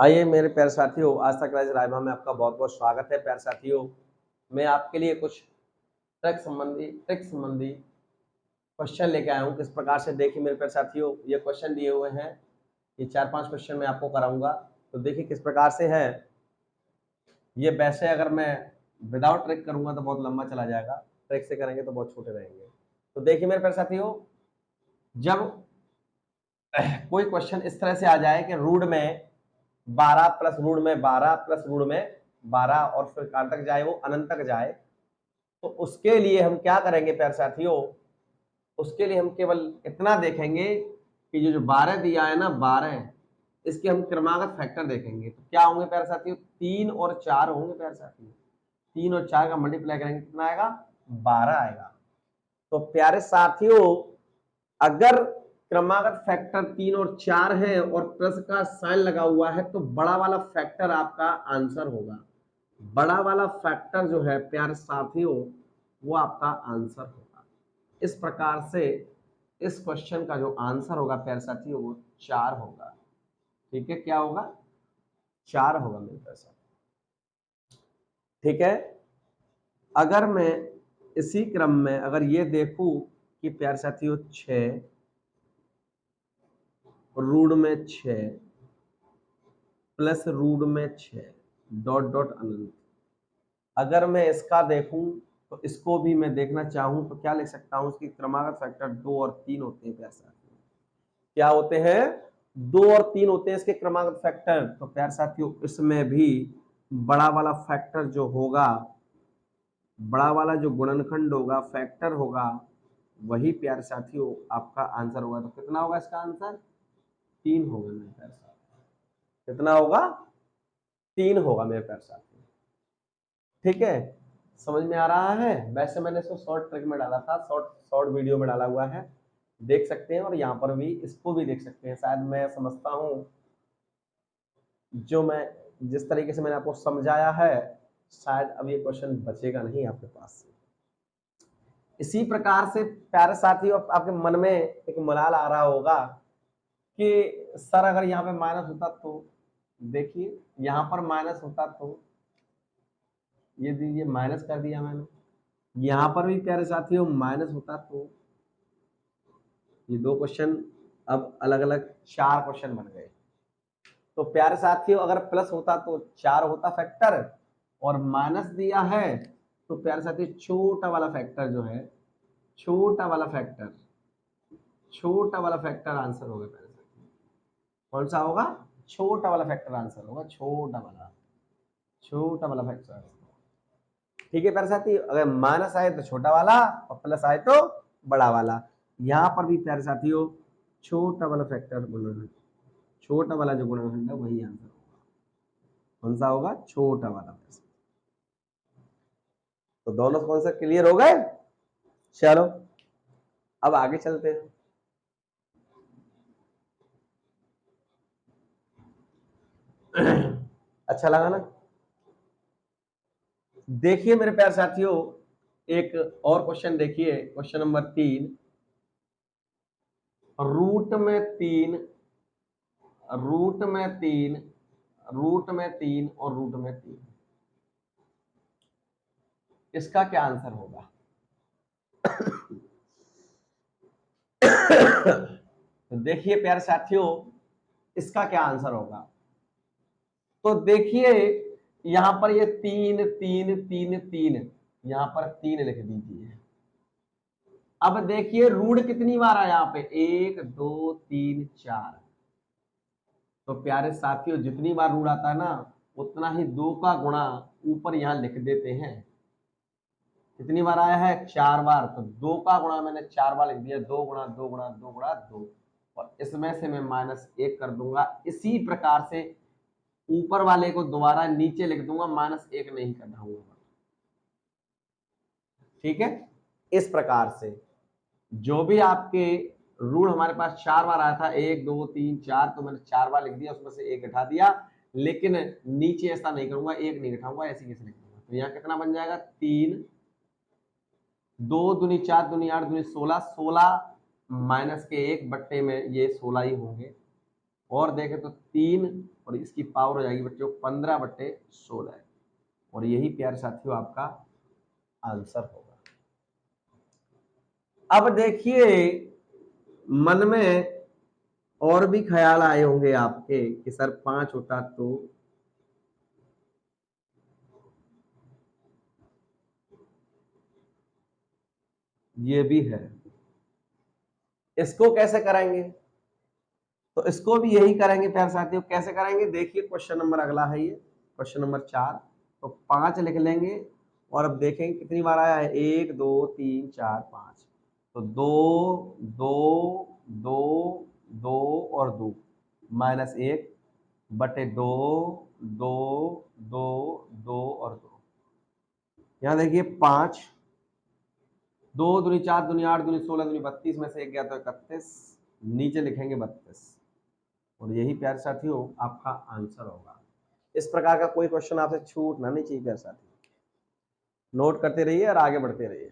आइए मेरे प्यारे साथियों, आज तक क्लास राइमा में आपका बहुत बहुत स्वागत है। प्यारे साथियों, मैं आपके लिए कुछ ट्रिक संबंधी क्वेश्चन लेके आया हूँ। किस प्रकार से, देखिए मेरे प्यारे साथियों, ये क्वेश्चन दिए हुए हैं। ये 4-5 क्वेश्चन मैं आपको कराऊंगा, तो देखिए किस प्रकार से है ये। वैसे अगर मैं विदाउट ट्रिक करूंगा तो बहुत लंबा चला जाएगा, ट्रिक से करेंगे तो बहुत छोटे रहेंगे। तो देखिए मेरे प्यारे साथियों, जब कोई क्वेश्चन इस तरह से आ जाए कि रूट में 12 प्लस रूट में 12 प्लस रूट में 12 और फिर कहां तक जाए, वो अनंत तक जाए, तो उसके लिए हम क्या करेंगे प्यारे साथियों, उसके लिए हम केवल इतना देखेंगे कि जो 12 दिया है ना, 12, इसके हम क्रमागत फैक्टर देखेंगे। तो क्या होंगे प्यारे साथियों, 3 और 4 होंगे प्यारे साथियों। 3 और 4 का मल्टीप्लाई करेंगे, कितना आएगा, 12 आएगा। तो प्यारे साथियों, अगर क्रमागत फैक्टर 3 और 4 है और प्लस का साइन लगा हुआ है, तो बड़ा वाला फैक्टर आपका आंसर होगा। बड़ा वाला फैक्टर जो है प्यारे साथियों, वो आपका आंसर होगा। इस प्रकार से इस क्वेश्चन का जो आंसर होगा प्यारे साथियों, वो 4 होगा। ठीक है, क्या होगा, 4 होगा मेरे प्यारे साथियों। ठीक है, अगर मैं इसी क्रम में अगर ये देखूं कि प्यारे साथियों 6 रूट में 6 प्लस रूट में 6 डॉट डॉट अनंत, अगर मैं इसका देखूं तो इसको भी मैं देखना चाहूं तो क्या लिख सकता हूं, उसकी क्रमागत फैक्टर 2 और 3 होते हैं प्यारे साथियों। क्या होते हैं, 2 और 3 होते हैं इसके क्रमागत फैक्टर। तो प्यारे साथियों, इसमें भी बड़ा वाला फैक्टर जो होगा, बड़ा वाला जो गुणनखंड होगा, फैक्टर होगा, वही प्यारे साथियों आपका आंसर होगा। तो कितना होगा इसका आंसर, 3 होगा मेरे प्यारे साथियों। कितना होगा, 3 होगा मेरे प्यारे साथियों। ठीक है, समझ में आ रहा है। वैसे मैंने इसको शॉर्ट ट्रिक में डाला था, शॉर्ट वीडियो में डाला हुआ है, देख सकते हैं। और यहाँ पर भी इसको भी देख सकते हैं। शायद मैं समझता हूँ जो मैं जिस तरीके से मैंने आपको समझाया है, शायद अब ये क्वेश्चन बचेगा नहीं आपके पास से। इसी प्रकार से प्यारे साथियों, आपके मन में एक मलाल आ रहा होगा कि सर अगर यहाँ पे माइनस होता तो, देखिए यहाँ पर माइनस होता तो, ये दीजिए माइनस कर दिया मैंने, यहां पर भी प्यारे साथियों माइनस होता तो, ये 2 क्वेश्चन अब अलग अलग 4 क्वेश्चन बन गए। तो प्यारे साथियों, अगर प्लस होता तो 4 होता फैक्टर, और माइनस दिया है तो प्यारे साथियों छोटा वाला फैक्टर जो है, छोटा वाला फैक्टर आंसर होगा प्यारे साथियों। कौन सा होगा, छोटा वाला फैक्टर आंसर होगा, छोटा वाला फैक्टर। ठीक है प्यारे साथी, अगर माइनस आए तो छोटा वाला और प्लस आए तो बड़ा वाला। यहां पर भी प्यारे साथियों छोटा वाला फैक्टर गुणनखंड, छोटा वाला जो गुणनखंड है वही आंसर होगा। कौन सा होगा, छोटा वाला। तो दोनों कॉन्सेप्ट क्लियर हो गए। चलो अब आगे चलते हैं। अच्छा लगा ना। देखिए मेरे प्यारे साथियों, एक और क्वेश्चन देखिए, क्वेश्चन नंबर 3, रूट में 3 रूट में 3 रूट में 3 और रूट में 3, इसका क्या आंसर होगा। तो देखिए प्यारे साथियों, इसका क्या आंसर होगा। तो देखिए यहां पर ये 3 3 3 3, यहां पर 3 लिख दीजिए। अब देखिए रूट कितनी बार है यहाँ पे, 1 2 3 4। तो प्यारे साथियों, जितनी बार रूट आता है ना, उतना ही 2 का गुणा ऊपर यहां लिख देते हैं। कितनी बार आया है, 4 बार, तो 2 का गुणा मैंने 4 बार लिख दिया, 2 गुणा 2 गुणा 2 गुणा 2, और इसमें से मैं -1 कर दूंगा। इसी प्रकार से ऊपर वाले को दोबारा नीचे लिख दूंगा, -1 नहीं करना होगा। ठीक है, इस प्रकार से जो भी आपके रूट हमारे पास 4 बार आया था, 1 2 3 4, तो मैंने 4 बार लिख दिया, उसमें से 1 घटा दिया। लेकिन नीचे ऐसा नहीं करूंगा, 1 नहीं घटाऊंगा, ऐसे कैसे लिख दूंगा। तो यहाँ कितना बन जाएगा, 3 2 दूनी 4 दूनी 8 दूनी 16, 16 माइनस के 1 बट्टे में ये 16 ही होंगे। और देखें तो 3 और इसकी पावर हो जाएगी बच्चों 15/16 और यही प्यारे साथियों आपका आंसर होगा। अब देखिए मन में और भी ख्याल आए होंगे आपके कि सर 5 होता तो ये भी है, इसको कैसे करेंगे? तो इसको भी यही करेंगे प्यारे साथियों। कैसे करेंगे? देखिए क्वेश्चन नंबर अगला है, ये क्वेश्चन नंबर 4। तो 5 लिख लेंगे और अब देखेंगे कितनी बार आया है, 1 2 3 4 5। तो 2 2 2 2 और 2 -1 बटे 2 2 2 2 और 2। यहाँ देखिए 5 2 दूनी 4 दूनी 8 दूनी 16 दूनी 32 में से 1 गया तो 31, नीचे लिखेंगे 32 और यही प्यारे साथियों आपका आंसर होगा। इस प्रकार का कोई क्वेश्चन आपसे छूटना नहीं चाहिए प्यारे साथियों। नोट करते रहिए और आगे बढ़ते रहिए।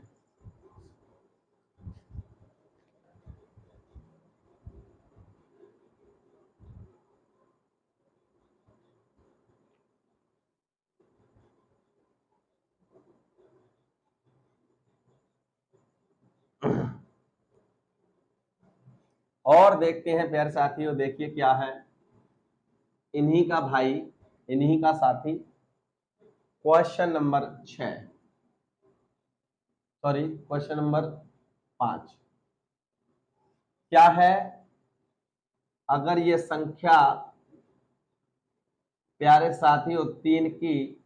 और देखते हैं प्यारे साथियों, देखिए क्या है, इन्हीं का भाई इन्हीं का साथी question number 6, sorry question number 5। क्या है? अगर ये संख्या प्यारे साथियों 3 की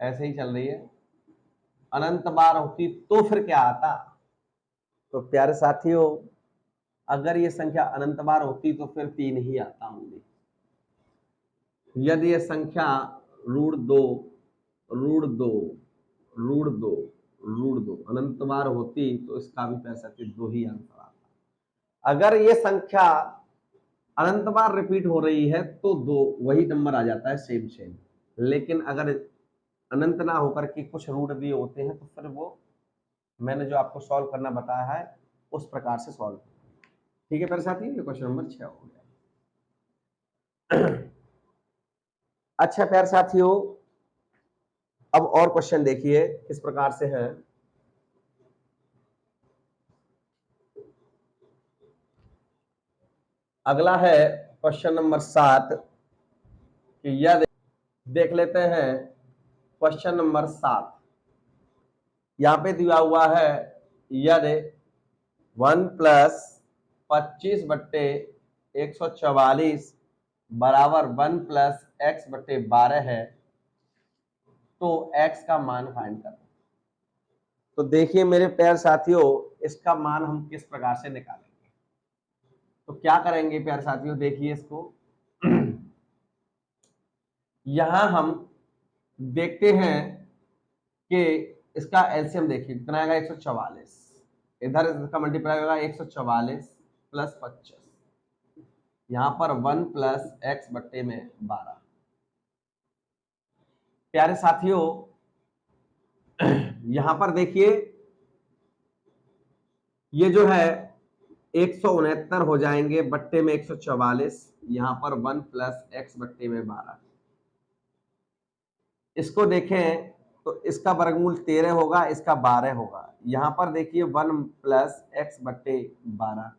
ऐसे ही चल रही है, अनंत बार होती तो फिर क्या आता? तो प्यारे साथियों अगर ये संख्या अनंत बार होती तो फिर 3 ही आता होंगे। यदि ये संख्या √2 √2 √2 √2 अनंत बार होती तो इसका भी प्यारे साथियों 2 ही आंसर आता। अगर ये संख्या अनंत बार रिपीट हो रही है तो 2 वही नंबर आ जाता है, सेम। लेकिन अगर अनंत ना होकर के कुछ रूट दिए होते हैं तो फिर वो मैंने जो आपको सॉल्व करना बताया है उस प्रकार से सॉल्व करना। ठीक है प्यारे साथियों, ये क्वेश्चन नंबर 6 हो गया। अच्छा प्यारे साथियों अब और क्वेश्चन देखिए किस प्रकार से है। अगला है क्वेश्चन नंबर 7 कि यह देख लेते हैं क्वेश्चन नंबर 7। यहां पे दिया हुआ है यदि 1 + 25/144 बराबर 1 + x/12 है तो x का मान फाइंड करो। तो देखिए मेरे प्यारे साथियों इसका मान हम किस प्रकार से निकालेंगे। तो क्या करेंगे प्यारे साथियों, देखिए इसको यहां हम देखते हैं कि इसका एलसीएम देखिए कितना आएगा, 144। इधर इसका मल्टीप्लाई होगा 144 + 25, यहां पर 1 + x/12। प्यारे साथियों यहां पर देखिए ये जो है 169 हो जाएंगे बट्टे में 144, यहां पर 1 + x/12। इसको देखें तो इसका वर्गमूल 13 होगा, इसका 12 होगा। यहां पर देखिए 1 + x/12,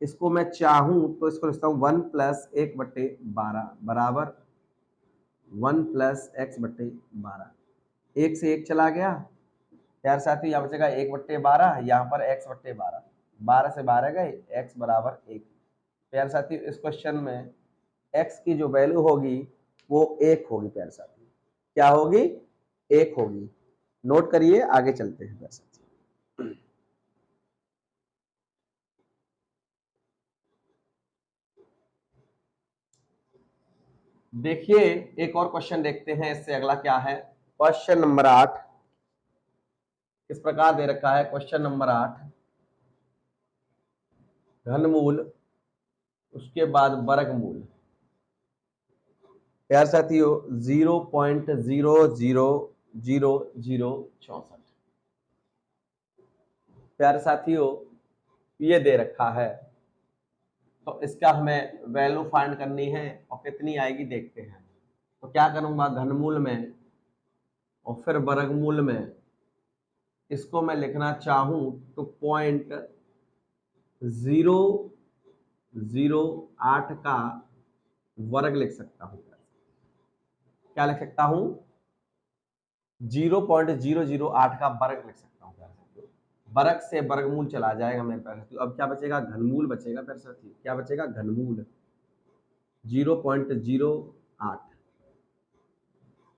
इसको मैं चाहूं तो इसको लिखता हूं 1 + 1/12 बराबर 1 + x/12। एक से एक चला गया यार साथियों, यहाँ बचेगा 1/12, यहाँ पर x/12, 12 से 12 गए, x = 1। प्यारे साथियों इस क्वेश्चन में x की जो वैल्यू होगी वो 1 होगी। प्यारे साथियों क्या होगी? 1 होगी। नोट करिए, आगे चलते हैं प्यारे साथियों। देखिए एक और क्वेश्चन देखते हैं, इससे अगला क्या है, क्वेश्चन नंबर 8। इस प्रकार दे रखा है क्वेश्चन नंबर 8, घनमूल उसके बाद वर्गमूल। प्यारे साथियों 0.000064। प्यारे साथियों ये दे रखा है, तो इसका हमें वैल्यू फाइंड करनी है और कितनी आएगी देखते हैं। तो क्या करूंगा, घनमूल में और फिर वर्गमूल में, इसको मैं लिखना चाहूं तो 0.008 का वर्ग लिख सकता हूं। क्या लिख सकता हूं, 0.008 का वर्ग लिख सकता हूं। वर्ग से वर्गमूल चला जाएगा मेरे पास, तो अब क्या बचेगा, घनमूल बचेगा मेरे साथ। क्या बचेगा, घनमूल 0.08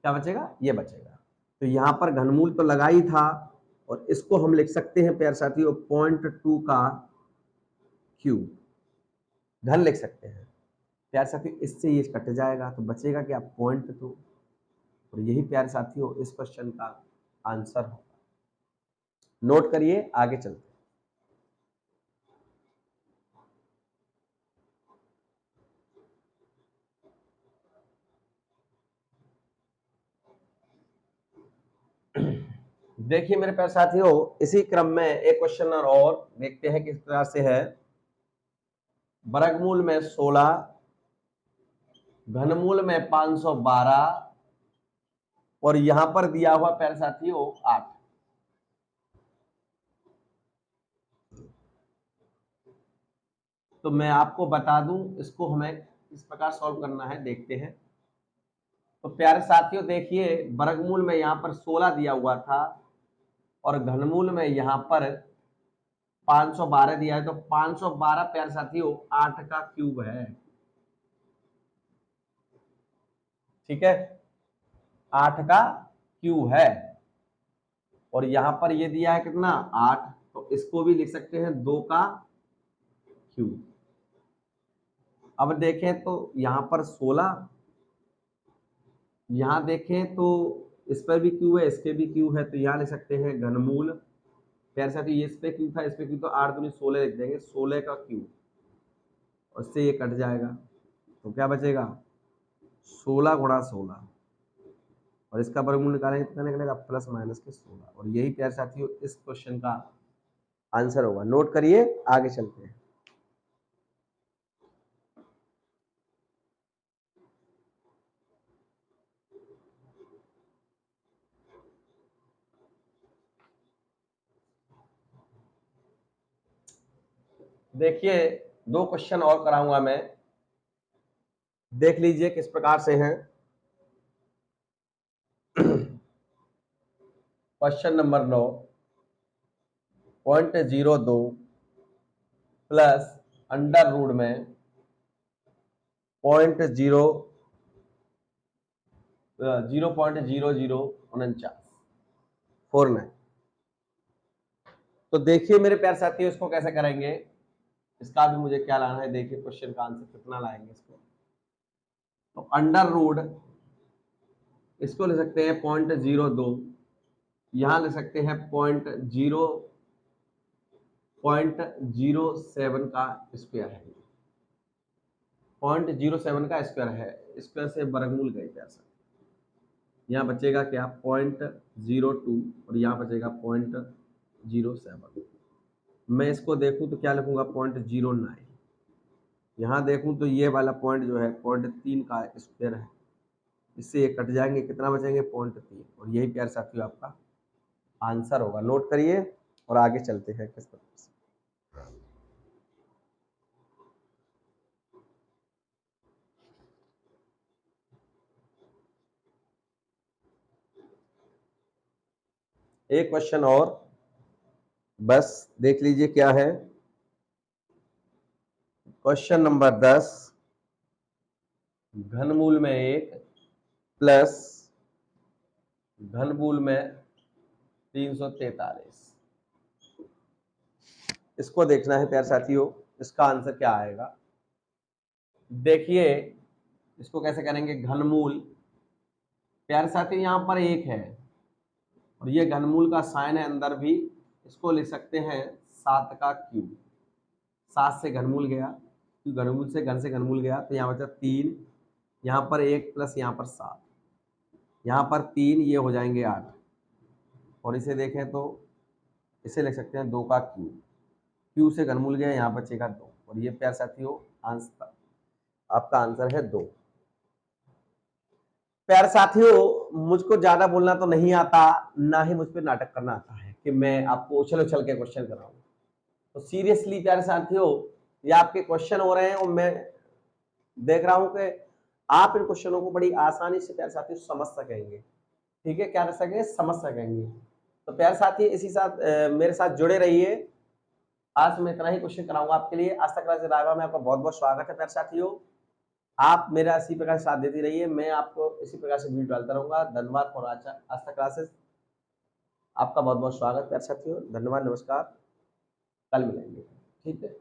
क्या बचेगा, ये बचेगा। तो यहां पर घनमूल तो लगा ही था, और इसको हम लिख सकते हैं प्यारे साथियों 0.2 का क्यूब, घन लिख सकते हैं प्यारे साथियों। इससे ये कट जाएगा तो बचेगा क्या, 0.2। और यही प्यारे साथियों इस क्वेश्चन का आंसर होगा। नोट करिए, आगे चलते। देखिए मेरे प्यारे साथियों, इसी क्रम में एक क्वेश्चन और देखते हैं किस तरह से है। वर्गमूल में 16, घनमूल में 512, और यहां पर दिया हुआ प्यारे साथियों 8। तो मैं आपको बता दूं इसको हमें किस प्रकार सॉल्व करना है, देखते हैं। तो प्यारे साथियों देखिए, वर्गमूल में यहां पर 16 दिया हुआ था, और घनमूल में यहां पर 512 दिया है। तो 512 प्यारे साथियों 8 का क्यूब है, ठीक है, 8 का क्यूब है। और यहां पर ये दिया है कितना, 8, तो इसको भी लिख सकते हैं 2 का क्यूब। अब देखें तो यहां पर 16, यहां देखें तो इस पर भी क्यू है, इस पे भी क्यू है, तो यहां लिख सकते हैं घनमूल। प्यारे साथियों ये इस पे क्यू था, इस पे क्यू, तो 8 दूनी 16 लिख देंगे, 16 का क्यू, और इससे ये कट जाएगा। तो क्या बचेगा, 16 गुणा 16, और इसका वर्गमूल निकालेंगे तो क्या निकलेगा, प्लस माइनस के 16। और यही प्यारे साथियों इस क्वेश्चन का आंसर होगा। नोट करिए, आगे चलते हैं। देखिए 2 क्वेश्चन और कराऊंगा मैं, देख लीजिए किस प्रकार से हैं। Question number 9, 0.02 plus under root में 0.0049 तो देखिए मेरे प्यारे साथियों इसको कैसे करेंगे, इसका भी मुझे क्या लाना है, देखिए क्वेश्चन का आंसर कितना लाएंगे इसको। तो अंडर रूट, इसको ले सकते हैं 0.02, यहां ले सकते हैं 0.07 का स्क्वायर है, 0.07 का स्क्वायर है, स्क्वायर से वर्गमूल गए प्यार साथ। यहाँ बचेगा क्या, 0.02, और यहाँ बचेगा 0.07। मैं इसको देखूं तो क्या लिखूंगा, 0.09। यहाँ देखूं तो ये वाला पॉइंट जो है 0.3 का स्क्वायर है, इससे ये कट जाएंगे, कितना बचेंगे, 0.3। और यही प्यार साथियों आपका आंसर होगा। नोट करिए और आगे चलते हैं किस प्रकार से। एक क्वेश्चन और बस देख लीजिए क्या है। क्वेश्चन नंबर 10, घनमूल में 1 प्लस घनमूल में 343, इसको देखना है प्यारे साथियों, इसका आंसर क्या आएगा। देखिए इसको कैसे करेंगे, घनमूल प्यारे साथियों यहाँ पर 1 है, और ये घनमूल का साइन है अंदर भी, इसको लिख सकते हैं 7 का क्यूब। 7 से घनमूल गया, घनमूल से घन से घनमूल गया, तो यहाँ बचा 3, यहाँ पर 1 प्लस यहाँ पर 7, यहाँ पर 3, ये हो जाएंगे 8। और इसे देखें तो इसे लिख सकते हैं 2 का क्यूब। क्यू से घनमूल गया, यहाँ बचेगा 2 और ये प्यारे साथियों आंसर, आपका आंसर है 2। प्यारे साथियों मुझको ज्यादा बोलना तो नहीं आता, ना ही मुझ पे नाटक करना आता है कि मैं आपको उछल उछल के क्वेश्चन कराऊं। तो सीरियसली प्यारे साथियों ये आपके क्वेश्चन हो रहे हैं और मैं देख रहा हूं कि आप इन क्वेश्चनों को बड़ी आसानी से प्यारे साथियों समझ सकेंगे। ठीक है, क्या कर सकेंगे, समझ सकेंगे। तो प्यारे साथी इसी साथ मेरे साथ जुड़े रहिए। आज मैं इतना ही क्वेश्चन कराऊंगा आपके लिए। आज तक राइवा में आपका बहुत बहुत स्वागत है प्यारे साथियों। आप मेरा इसी प्रकार साथ देती रहिए, मैं आपको इसी प्रकार से वीडियो डालता रहूंगा। धन्यवाद फॉर आस्था क्लासेस। आपका बहुत बहुत स्वागत प्यारे साथियों, धन्यवाद, नमस्कार, कल मिलेंगे। ठीक है।